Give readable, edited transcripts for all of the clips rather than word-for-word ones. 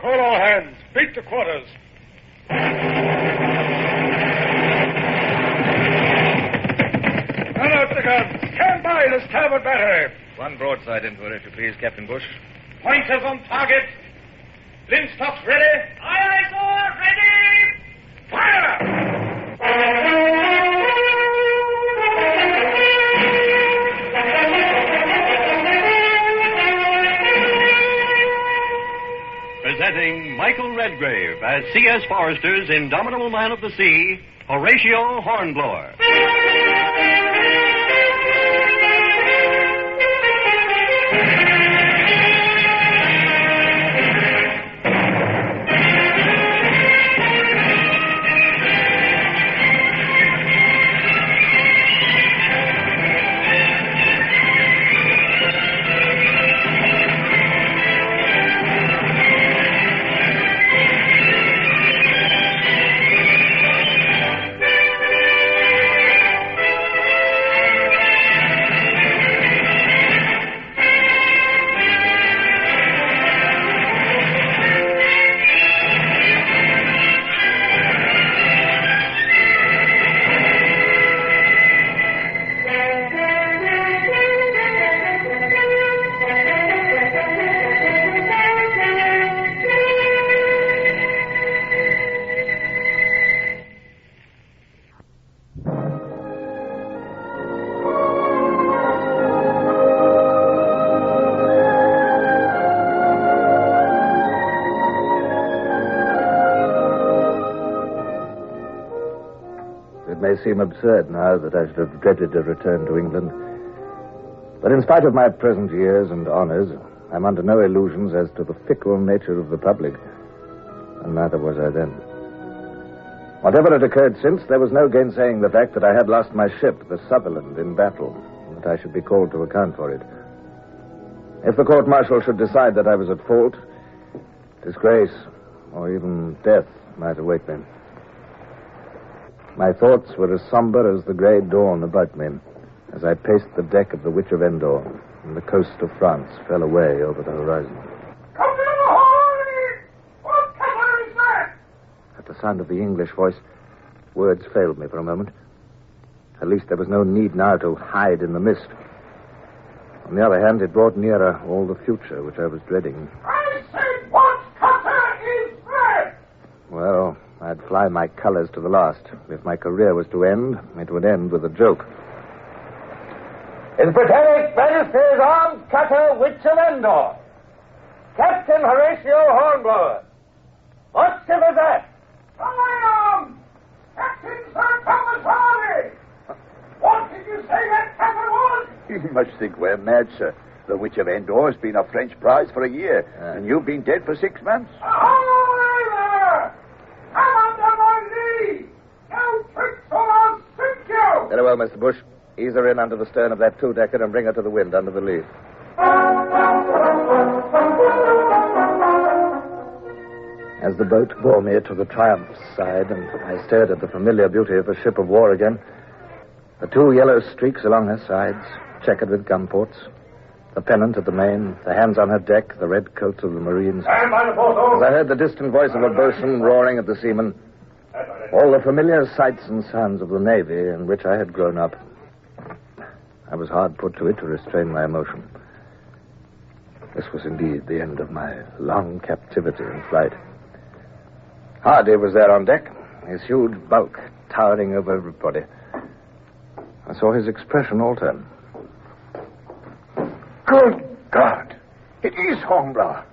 Call all hands. Beat to quarters. Run out the guns. Stand by the starboard battery. One broadside into her, if you please, Captain Bush. Pointers on target. Linstocks ready. Aye, aye, sir. Ready. Fire! Presenting Michael Redgrave as C.S. Forrester's indomitable man of the sea, Horatio Hornblower. It may seem absurd now that I should have dreaded a return to England. But in spite of my present years and honors, I'm under no illusions as to the fickle nature of the public. And neither was I then. Whatever had occurred since, there was no gainsaying the fact that I had lost my ship, the Sutherland, in battle, and that I should be called to account for it. If the court-martial should decide that I was at fault, disgrace, or even death might await me. My thoughts were as somber as the grey dawn about me as I paced the deck of the Witch of Endor and the coast of France fell away over the horizon. Captain ahoy! What color is that? At the sound of the English voice, words failed me for a moment. At least there was no need now to hide in the mist. On the other hand, it brought nearer all the future which I was dreading. I said, what cutter is that? Well, I'd fly my colors to the last. If my career was to end, it would end with a joke. His Britannic Majesty's Armed Cutter Witch of Endor, Captain Horatio Hornblower. What ship is that? I am Captain Sir Thomas Harley. What did you say that captain was? You must think we're mad, sir. The Witch of Endor has been a French prize for a year, and you've been dead for 6 months. Ahoy there! Come under my lee! No tricks or I'll sink you! Very well, Mr. Bush. Ease her in under the stern of that two-decker and bring her to the wind under the lee. As the boat bore me to the Triumph's side and I stared at the familiar beauty of a ship of war again, the two yellow streaks along her sides, checkered with gun ports, the pennant at the main, the hands on her deck, the red coats of the Marines. Stand by the foresail. As I heard the distant voice of a boatswain roaring at the seamen, all the familiar sights and sounds of the Navy in which I had grown up, I was hard put to it to restrain my emotion. This was indeed the end of my long captivity and flight. Hardy was there on deck, his huge bulk towering over everybody. I saw his expression alter. Good God. It is Hornblower.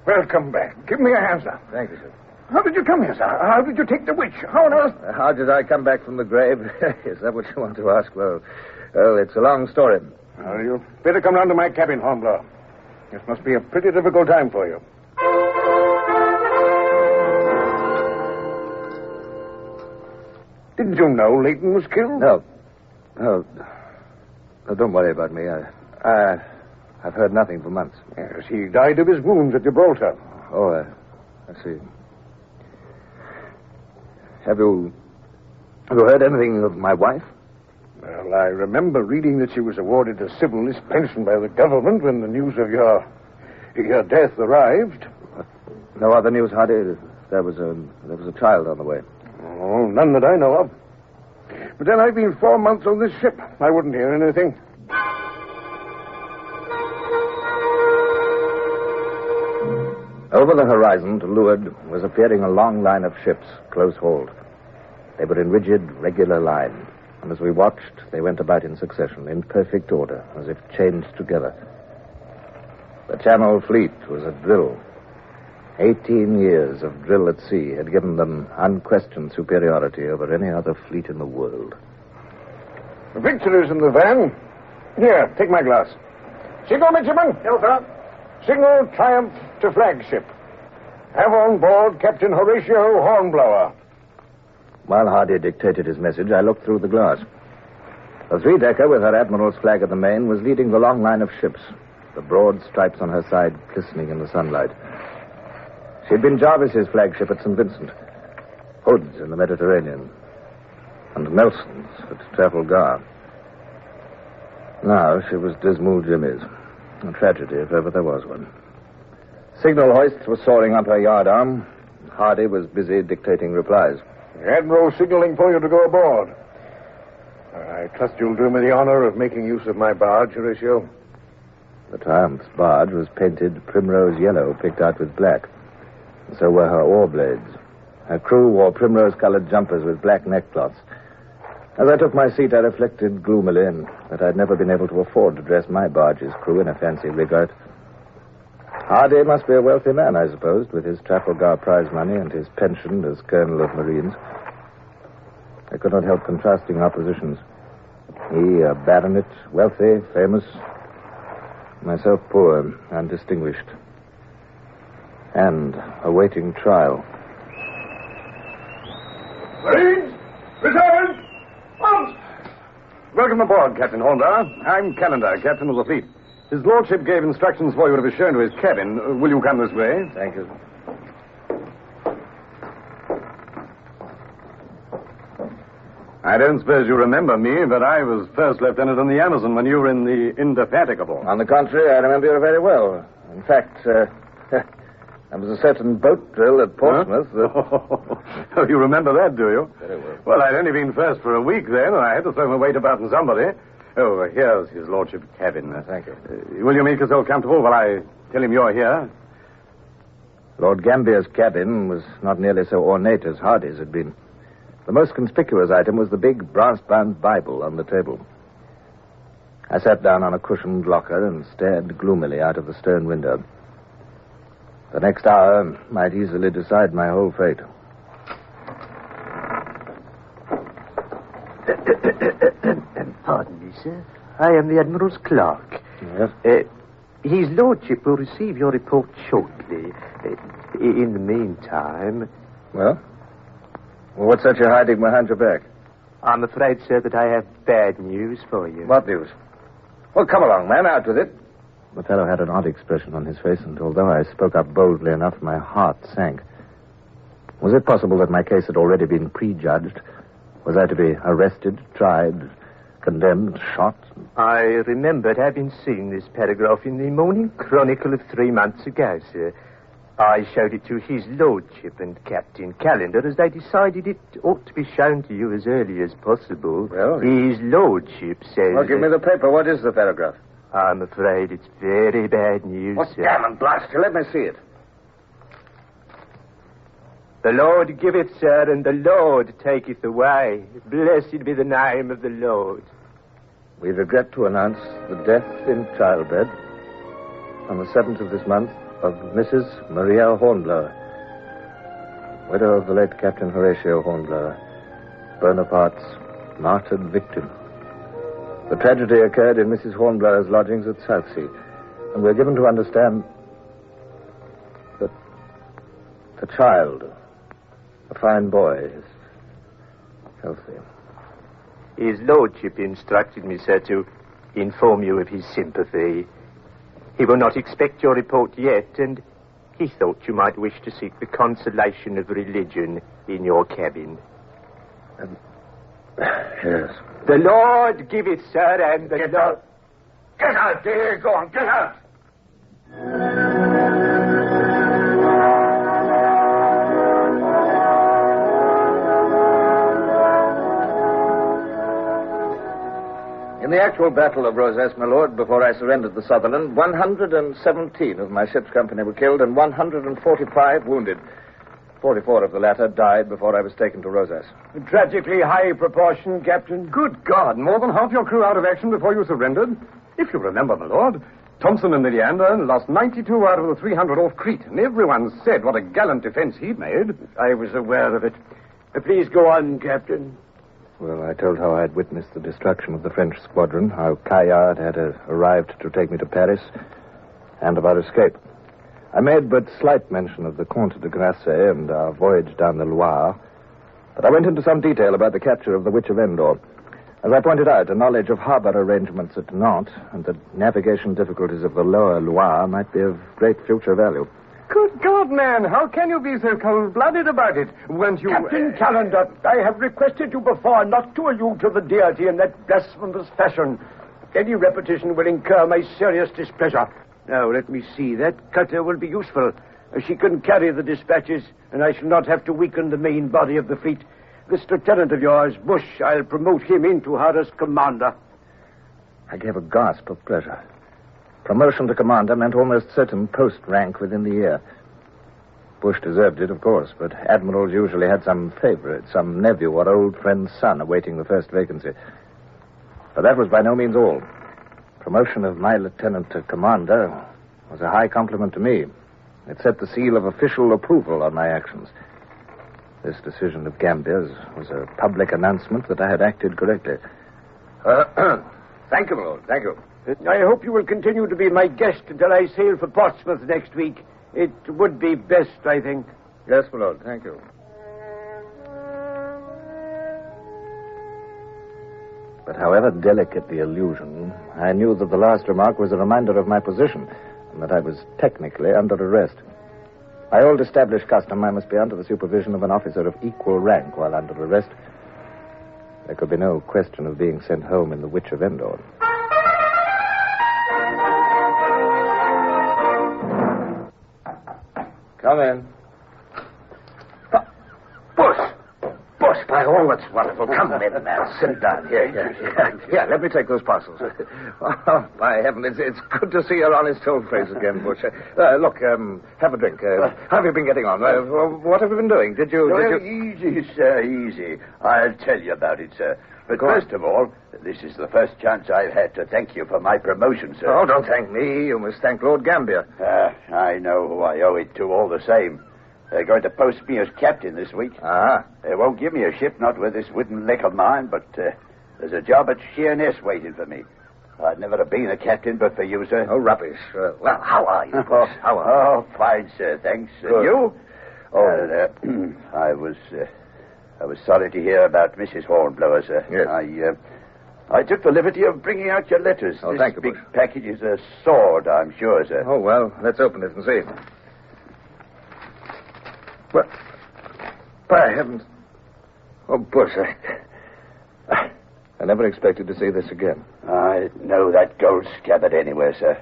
Welcome back. Give me a hand, sir. Thank you, sir. How did you come here, sir? How did you take the witch? How on earth? How did I come back from the grave? Is that what you want to ask? Well, it's a long story. You better come round to my cabin, Hornblower. This must be a pretty difficult time for you. Didn't you know Leighton was killed? No. No, don't worry about me. I've heard nothing for months. Yes, he died of his wounds at Gibraltar. Oh, I see. Have you heard anything of my wife? Well, I remember reading that she was awarded a civil list pension by the government when the news of your death arrived. No other news, Hardy? There was a child on the way. Oh, none that I know of. But then I've been 4 months on this ship. I wouldn't hear anything. Over the horizon, to leeward, was appearing a long line of ships, close-hauled. They were in rigid, regular line, and as we watched, they went about in succession, in perfect order, as if chained together. The Channel Fleet was at drill. 18 years of drill at sea had given them unquestioned superiority over any other fleet in the world. Victory's in the van. Here, take my glass. Signal, midshipman. No, sir. Signal triumph to flagship. Have on board Captain Horatio Hornblower. While Hardy dictated his message, I looked through the glass. The three-decker, with her admiral's flag at the main, was leading the long line of ships, the broad stripes on her side glistening in the sunlight. She'd been Jarvis's flagship at St. Vincent, Hood's in the Mediterranean, and Nelson's at Trafalgar. Now she was Dismal Jimmy's. A tragedy, if ever there was one. Signal hoists were soaring up her yardarm. Hardy was busy dictating replies. The Admiral signaling for you to go aboard. I trust you'll do me the honor of making use of my barge, Horatio. The Triumph's barge was painted primrose yellow, picked out with black. And so were her oar blades. Her crew wore primrose-colored jumpers with black neckcloths. As I took my seat, I reflected gloomily that I'd never been able to afford to dress my barge's crew in a fancy rigart. Hardy must be a wealthy man, I supposed, with his Trafalgar prize money and his pension as Colonel of Marines. I could not help contrasting our positions. He, a baronet, wealthy, famous. Myself poor, undistinguished. And awaiting trial. Marines, return! Mount! Welcome aboard, Captain Hornblower. I'm Callender, Captain of the Fleet. His Lordship gave instructions for you to be shown to his cabin. Will you come this way? Thank you. I don't suppose you remember me, but I was first lieutenant on the Amazon when you were in the Indefatigable. On the contrary, I remember you very well. In fact, there was a certain boat drill at Portsmouth. Huh? Oh, you remember that, do you? Very well. Well, I'd only been first for a week then, and I had to throw my weight about on somebody. Oh, here's his Lordship's cabin. Thank you. Will you make yourself comfortable while I tell him you're here? Lord Gambier's cabin was not nearly so ornate as Hardy's had been. The most conspicuous item was the big brass-bound Bible on the table. I sat down on a cushioned locker and stared gloomily out of the stern window. The next hour might easily decide my whole fate. Pardon me, sir. I am the Admiral's clerk. Yes? His Lordship will receive your report shortly. In the meantime... Well, what's that you're hiding behind your back? I'm afraid, sir, that I have bad news for you. What news? Well, come along, man. Out with it. The fellow had an odd expression on his face, and although I spoke up boldly enough, my heart sank. Was it possible that my case had already been prejudged? Was I to be arrested, tried, condemned, shot? I remembered having seen this paragraph in the Morning Chronicle of 3 months ago, sir. I showed it to His Lordship and Captain Callender as they decided it ought to be shown to you as early as possible. Well, His Lordship says... Well, give me the paper. What is the paragraph? I'm afraid it's very bad news, What sir. damn and blast you. Let me see it. The Lord giveth, sir, and the Lord taketh away. Blessed be the name of the Lord. We regret to announce the death in childbed on the 7th of this month of Mrs. Maria Hornblower, widow of the late Captain Horatio Hornblower, Bonaparte's martyred victim. The tragedy occurred in Mrs. Hornblower's lodgings at Southsea, and we're given to understand that the child, a fine boy, is healthy. His Lordship instructed me, sir, to inform you of his sympathy. He will not expect your report yet, and he thought you might wish to seek the consolation of religion in your cabin. Yes. The Lord give it, sir, and the Get Lord... out! Get out, dear! Go on, get out! the actual Battle of Rosas, my lord, before I surrendered the Sutherland, 117 of my ship's company were killed and 145 wounded. 44 of the latter died before I was taken to Rosas. A tragically high proportion, Captain. Good God, more than half your crew out of action before you surrendered? If you remember, my lord, Thompson and the Leander lost 92 out of the 300 off Crete, and everyone said what a gallant defense he'd made. I was aware of it. Please go on, Captain. Well, I told how I had witnessed the destruction of the French squadron, how Caillard had arrived to take me to Paris, and of our escape. I made but slight mention of the Comte de Grasset and our voyage down the Loire, but I went into some detail about the capture of the Witch of Endor. As I pointed out, a knowledge of harbor arrangements at Nantes and the navigation difficulties of the lower Loire might be of great future value. Good God, man, how can you be so cold-blooded about it? Weren't you... Captain Callender, I have requested you before not to allude to the deity in that blasphemous fashion. Any repetition will incur my serious displeasure. Now, let me see. That cutter will be useful. She can carry the dispatches, and I shall not have to weaken the main body of the fleet. This lieutenant of yours, Bush, I'll promote him into her as commander. I gave a gasp of pleasure. Promotion to commander meant almost certain post rank within the year. Bush deserved it, of course, but admirals usually had some favorite, some nephew or old friend's son awaiting the first vacancy. But that was by no means all. Promotion of my lieutenant to commander was a high compliment to me. It set the seal of official approval on my actions. This decision of Gambier's was a public announcement that I had acted correctly. Thank you, my lord. Thank you. I hope you will continue to be my guest until I sail for Portsmouth next week. It would be best, I think. Yes, my lord. Thank you. But however delicate the allusion, I knew that the last remark was a reminder of my position and that I was technically under arrest. By old established custom, I must be under the supervision of an officer of equal rank while under arrest. There could be no question of being sent home in the Witch of Endor. Come in. Bush, by all that's wonderful. Come in, man. Sit down. Here, let me take those parcels. Oh, by heaven, it's good to see your honest old face again, Bush. Look, have a drink. How have you been getting on? What have you been doing? Did you... Easy, sir, easy. I'll tell you about it, sir. But first of all, this is the first chance I've had to thank you for my promotion, sir. Oh, don't thank me. You must thank Lord Gambier. I know who I owe it to all the same. They're going to post me as captain this week. Ah. They won't give me a ship, not with this wooden leg of mine, but there's a job at Sheerness waiting for me. I'd never have been a captain but for you, sir. Oh, rubbish. Well, how are you, Bush? How are you? Oh, fine, sir, thanks. Good. And you? Oh, I was sorry to hear about Mrs. Hornblower, sir. Yes. I took the liberty of bringing out your letters. Oh, this thank you, big Bush. package is a sword, I'm sure, sir. Oh, well, let's open it and see. Well, by heavens. Oh, Bush, I never expected to see this again. I know that gold scabbard anywhere, sir.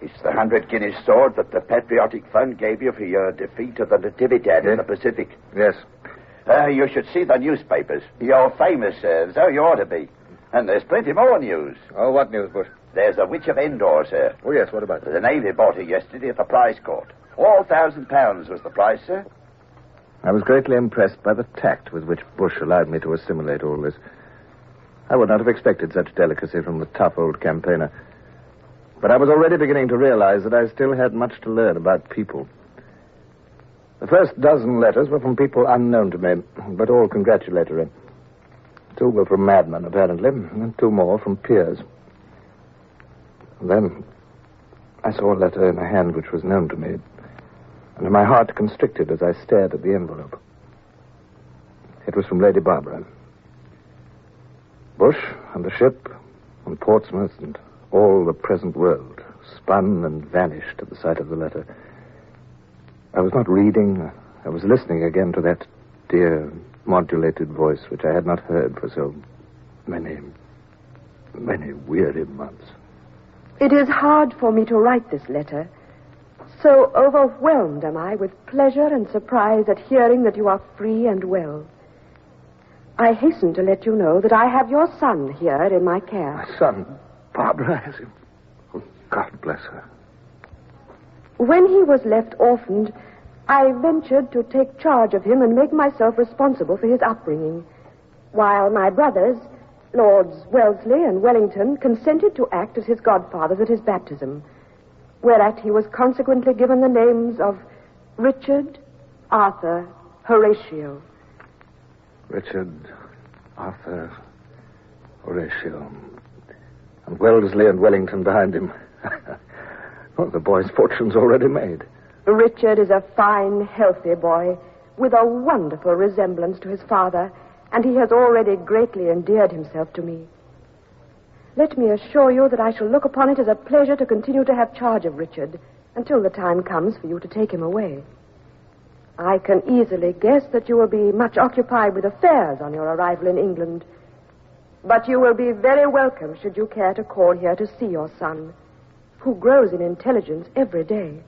It's the 100 guineas sword that the Patriotic Fund gave you for your defeat of the Natividad in the Pacific. Yes. You should see the newspapers. You're famous, sir, so you ought to be. And there's plenty more news. Oh, what news, Bush? There's the Witch of Endor, sir. Oh, yes, what about it? The Navy bought her yesterday at the prize court. All £1,000 was the price, sir. I was greatly impressed by the tact with which Bush allowed me to assimilate all this. I would not have expected such delicacy from the tough old campaigner. But I was already beginning to realize that I still had much to learn about people. The first dozen letters were from people unknown to me, but all congratulatory. 2 were from madmen, apparently, and 2 more from peers. Then I saw a letter in a hand which was known to me, and my heart constricted as I stared at the envelope. It was from Lady Barbara. Bush and the ship and Portsmouth and all the present world spun and vanished at the sight of the letter. I was not reading. I was listening again to that dear, modulated voice which I had not heard for so many weary months. It is hard for me to write this letter. So overwhelmed am I with pleasure and surprise at hearing that you are free and well. I hasten to let you know that I have your son here in my care. My son, Barbara, has him. Oh, God bless her. When he was left orphaned, I ventured to take charge of him and make myself responsible for his upbringing, while my brothers, Lords Wellesley and Wellington, consented to act as his godfathers at his baptism, whereat he was consequently given the names of Richard, Arthur, Horatio. Richard, Arthur, Horatio. And Wellesley and Wellington behind him. Oh, the boy's fortune's already made. Richard is a fine, healthy boy with a wonderful resemblance to his father, and he has already greatly endeared himself to me. Let me assure you that I shall look upon it as a pleasure to continue to have charge of Richard until the time comes for you to take him away. I can easily guess that you will be much occupied with affairs on your arrival in England, but you will be very welcome should you care to call here to see your son, who grows in intelligence every day.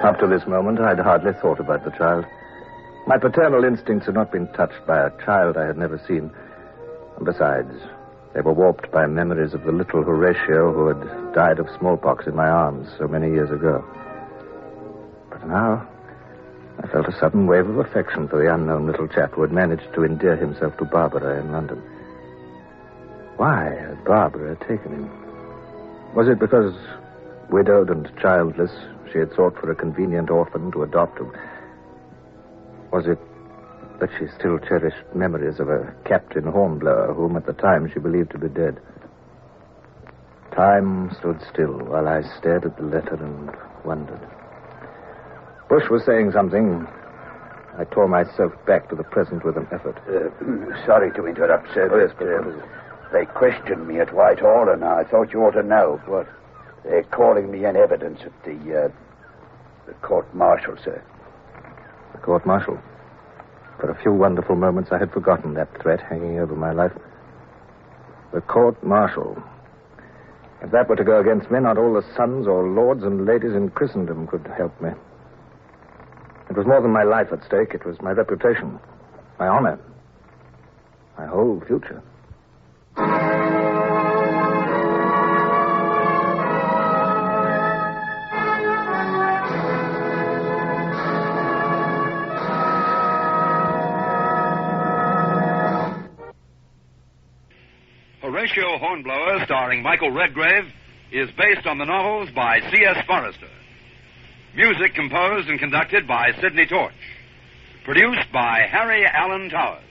Up to this moment, I'd hardly thought about the child. My paternal instincts had not been touched by a child I had never seen. And besides, they were warped by memories of the little Horatio who had died of smallpox in my arms so many years ago. But now, I felt a sudden wave of affection for the unknown little chap who had managed to endear himself to Barbara in London. Why had Barbara taken him? Was it because, widowed and childless, she had sought for a convenient orphan to adopt? Was it that she still cherished memories of a Captain Hornblower, whom at the time she believed to be dead? Time stood still while I stared at the letter and wondered. Bush was saying something. I tore myself back to the present with an effort. Sorry to interrupt, sir. Oh, yes, but they questioned me at Whitehall, and I thought you ought to know. What? They're calling me in evidence at the court-martial, sir. The court-martial? For a few wonderful moments, I had forgotten that threat hanging over my life. The court-martial. If that were to go against me, not all the sons or lords and ladies in Christendom could help me. It was more than my life at stake. It was my reputation, my honor, my whole future. Horatio Hornblower, starring Michael Redgrave, is based on the novels by C.S. Forrester. Music composed and conducted by Sidney Torch. Produced by Harry Allen Towers.